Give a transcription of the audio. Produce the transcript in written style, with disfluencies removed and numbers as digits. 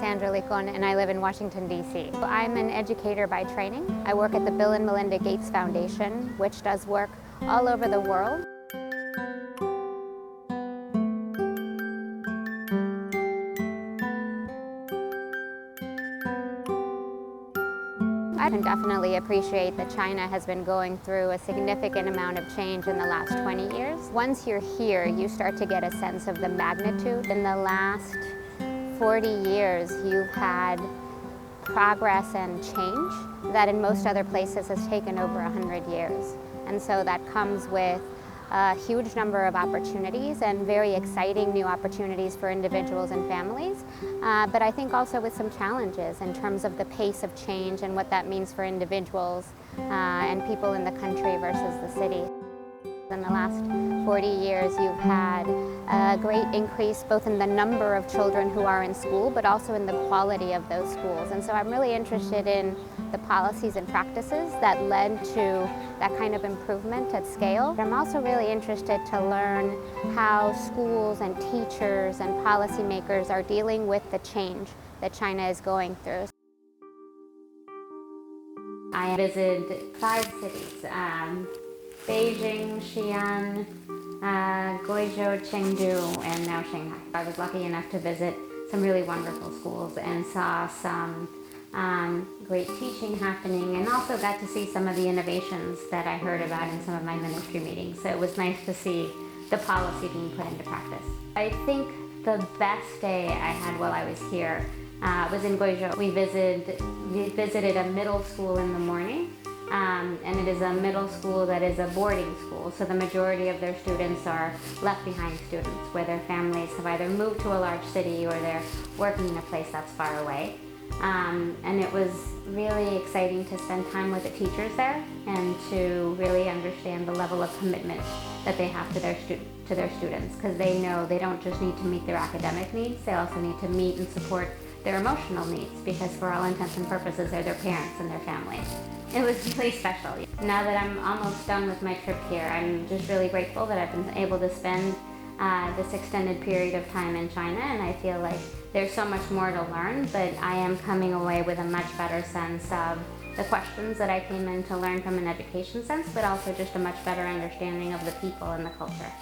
Sandra Licon, and I live in Washington, D.C. I'm an educator by training. I work at the Bill and Melinda Gates Foundation, which does work all over the world. I can definitely appreciate that China has been going through a significant amount of change in the last 20 years. Once you're here, you start to get a sense of the magnitude. In the last 40 years, you've had progress and change that in most other places has taken over 100 years. And so that comes with a huge number of opportunities and very exciting new opportunities for individuals and families, but I think also with some challenges in terms of the pace of change and what that means for individuals and people in the country versus the city. In the last 40 years, you've had a great increase both in the number of children who are in school, but also in the quality of those schools. And so I'm really interested in the policies and practices that led to that kind of improvement at scale. I'm also really interested to learn how schools and teachers and policymakers are dealing with the change that China is going through. I visited 5 cities. Beijing, Xi'an, Guizhou, Chengdu, and now Shanghai. I was lucky enough to visit some really wonderful schools and saw some great teaching happening, and also got to see some of the innovations that I heard about in some of my ministry meetings. So it was nice to see the policy being put into practice. I think the best day I had while I was here was in Guizhou. We visited a middle school in the morning. And it is a middle school that is a boarding school, so the majority of their students are left behind students where their families have either moved to a large city or they're working in a place that's far away. And it was really exciting to spend time with the teachers there and to really understand the level of commitment that they have to their students, because they know they don't just need to meet their academic needs, they also need to meet and support their emotional needs, because for all intents and purposes they're their parents and their family. It was really special. Now that I'm almost done with my trip here, I'm just really grateful that I've been able to spend this extended period of time in China, and I feel like there's so much more to learn, but I am coming away with a much better sense of the questions that I came in to learn from an education sense, but also just a much better understanding of the people and the culture.